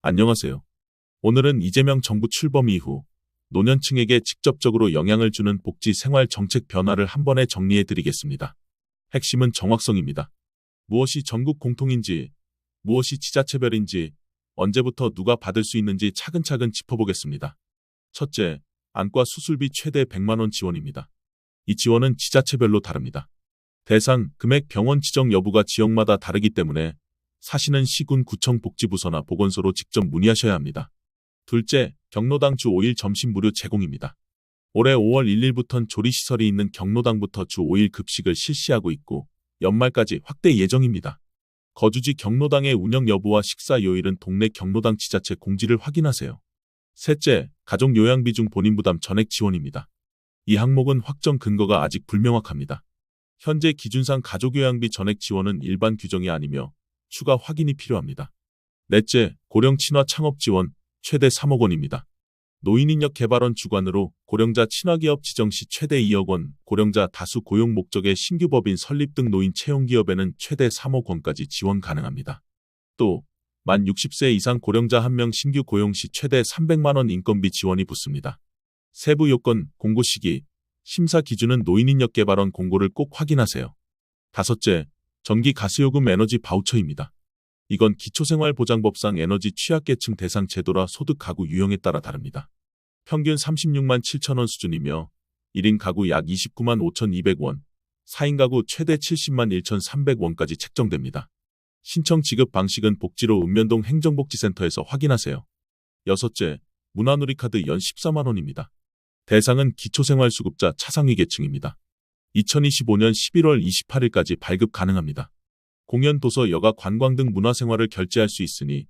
안녕하세요. 오늘은 이재명 정부 출범 이후 노년층에게 직접적으로 영향을 주는 복지 생활 정책 변화를 한 번에 정리해 드리겠습니다. 핵심은 정확성입니다. 무엇이 전국 공통인지, 무엇이 지자체별인지, 언제부터 누가 받을 수 있는지 차근차근 짚어보겠습니다. 첫째, 안과 수술비 최대 100만 원 지원입니다. 이 지원은 지자체별로 다릅니다. 대상, 금액, 병원 지정 여부가 지역마다 다르기 때문에 사시는 시군 구청 복지부서나 보건소로 직접 문의하셔야 합니다. 둘째, 경로당 주 5일 점심 무료 제공입니다. 올해 5월 1일부터는 조리시설이 있는 경로당부터 주 5일 급식을 실시하고 있고 연말까지 확대 예정입니다. 거주지 경로당의 운영 여부와 식사 요일은 동네 경로당 지자체 공지를 확인하세요. 셋째, 가족 요양비 중 본인 부담 전액 지원입니다. 이 항목은 확정 근거가 아직 불명확합니다. 현재 기준상 가족 요양비 전액 지원은 일반 규정이 아니며 추가 확인이 필요합니다. 넷째, 고령 친화 창업 지원 최대 3억 원입니다. 노인인력 개발원 주관으로 고령자 친화기업 지정 시 최대 2억 원, 고령자 다수 고용 목적의 신규 법인 설립 등 노인 채용기업에는 최대 3억 원까지 지원 가능합니다. 또, 만 60세 이상 고령자 1명 신규 고용 시 최대 300만 원 인건비 지원이 붙습니다. 세부 요건, 공고 시기, 심사 기준은 노인인력 개발원 공고를 꼭 확인하세요. 다섯째, 전기 가스요금 에너지 바우처입니다. 이건 기초생활보장법상 에너지 취약계층 대상 제도라 소득 가구 유형에 따라 다릅니다. 평균 36만 7천 원 수준이며 1인 가구 약 29만 5,200원, 4인 가구 최대 70만 1,300원까지 책정됩니다. 신청 지급 방식은 복지로 읍면동 행정복지센터에서 확인하세요. 여섯째, 문화누리카드 연 14만 원입니다. 대상은 기초생활수급자 차상위 계층입니다. 2025년 11월 28일까지 발급 가능합니다. 공연, 도서, 여가, 관광 등 문화생활을 결제할 수 있으니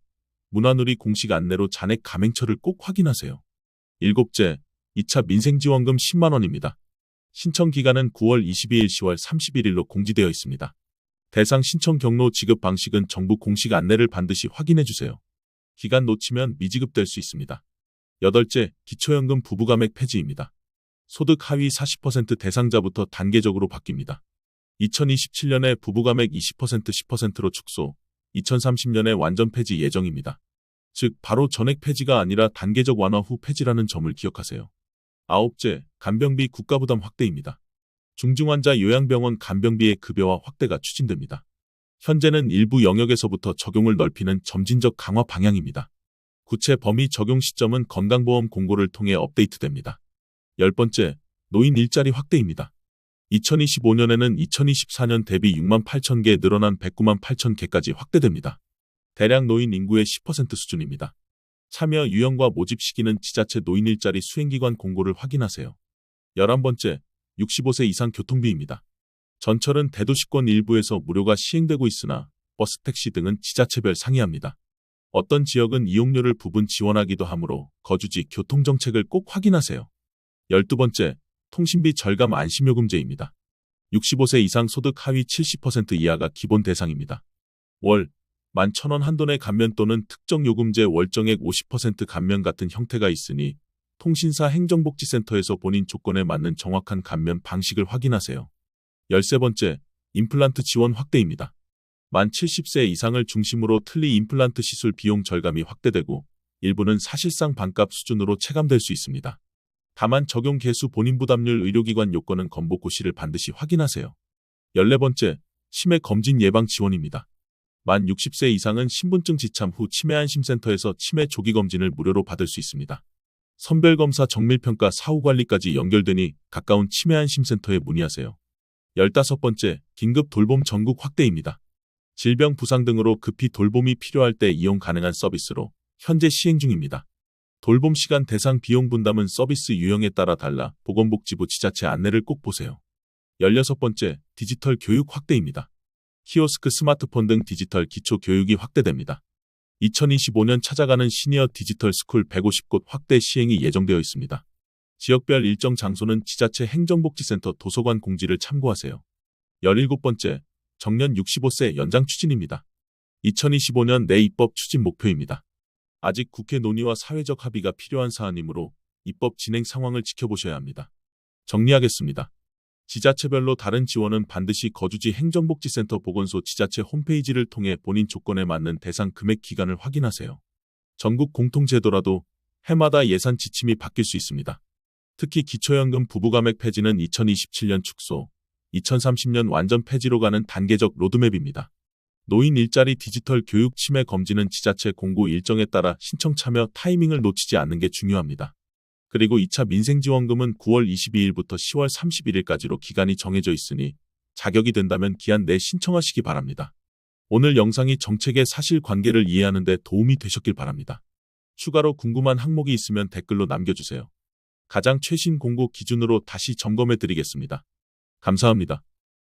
문화누리 공식 안내로 잔액 가맹처를 꼭 확인하세요. 일곱째, 2차 민생지원금 10만 원입니다. 신청 기간은 9월 22일, 10월 31일로 공지되어 있습니다. 대상 신청 경로 지급 방식은 정부 공식 안내를 반드시 확인해 주세요. 기간 놓치면 미지급될 수 있습니다. 여덟째, 기초연금 부부가맥 폐지입니다. 소득 하위 40% 대상자부터 단계적으로 바뀝니다. 2027년에 부부가맥 20% 10%로 축소, 2030년에 완전 폐지 예정입니다. 즉 바로 전액 폐지가 아니라 단계적 완화 후 폐지라는 점을 기억하세요. 아홉째, 간병비 국가부담 확대입니다. 중증환자 요양병원 간병비의 급여화 확대가 추진됩니다. 현재는 일부 영역에서부터 적용을 넓히는 점진적 강화 방향입니다. 구체 범위 적용 시점은 건강보험 공고를 통해 업데이트됩니다. 열 번째, 노인 일자리 확대입니다. 2025년에는 2024년 대비 6만 8천 개 늘어난 109만 8천 개까지 확대됩니다. 대략 노인 인구의 10% 수준입니다. 참여 유형과 모집 시기는 지자체 노인 일자리 수행기관 공고를 확인하세요. 11번째, 65세 이상 교통비입니다. 전철은 대도시권 일부에서 무료가 시행되고 있으나 버스, 택시 등은 지자체별 상이합니다. 어떤 지역은 이용료를 부분 지원하기도 하므로 거주지 교통정책을 꼭 확인하세요. 12번째, 통신비 절감 안심요금제입니다. 65세 이상 소득 하위 70% 이하가 기본 대상입니다. 월 11,000원 한도 내 감면 또는 특정 요금제 월정액 50% 감면 같은 형태가 있으니 통신사 행정복지센터에서 본인 조건에 맞는 정확한 감면 방식을 확인하세요. 13번째, 임플란트 지원 확대입니다. 만 70세 이상을 중심으로 틀니 임플란트 시술 비용 절감이 확대되고 일부는 사실상 반값 수준으로 체감될 수 있습니다. 다만 적용 개수 본인 부담률 의료기관 요건은 건보고 시를 반드시 확인하세요. 14번째, 치매 검진 예방 지원입니다. 만 60세 이상은 신분증 지참 후 치매안심센터에서 치매 조기 검진을 무료로 받을 수 있습니다. 선별검사 정밀평가 사후관리까지 연결되니 가까운 치매안심센터에 문의하세요. 15번째, 긴급 돌봄 전국 확대입니다. 질병 부상 등으로 급히 돌봄이 필요할 때 이용 가능한 서비스로 현재 시행 중입니다. 돌봄 시간 대상 비용 분담은 서비스 유형에 따라 달라 보건복지부 지자체 안내를 꼭 보세요. 16번째, 디지털 교육 확대입니다. 키오스크, 스마트폰 등 디지털 기초 교육이 확대됩니다. 2025년 찾아가는 시니어 디지털 스쿨 150곳 확대 시행이 예정되어 있습니다. 지역별 일정 장소는 지자체 행정복지센터 도서관 공지를 참고하세요. 17번째, 정년 65세 연장 추진입니다. 2025년 내 입법 추진 목표입니다. 아직 국회 논의와 사회적 합의가 필요한 사안이므로 입법 진행 상황을 지켜보셔야 합니다. 정리하겠습니다. 지자체별로 다른 지원은 반드시 거주지 행정복지센터 보건소 지자체 홈페이지를 통해 본인 조건에 맞는 대상 금액 기간을 확인하세요. 전국 공통제도라도 해마다 예산 지침이 바뀔 수 있습니다. 특히 기초연금 부부가액 폐지는 2027년 축소, 2030년 완전 폐지로 가는 단계적 로드맵입니다. 노인 일자리 디지털 교육 치매 검진은 지자체 공고 일정에 따라 신청 참여 타이밍을 놓치지 않는 게 중요합니다. 그리고 2차 민생지원금은 9월 22일부터 10월 31일까지로 기간이 정해져 있으니 자격이 된다면 기한 내 신청하시기 바랍니다. 오늘 영상이 정책의 사실관계를 이해하는 데 도움이 되셨길 바랍니다. 추가로 궁금한 항목이 있으면 댓글로 남겨주세요. 가장 최신 공고 기준으로 다시 점검해 드리겠습니다. 감사합니다.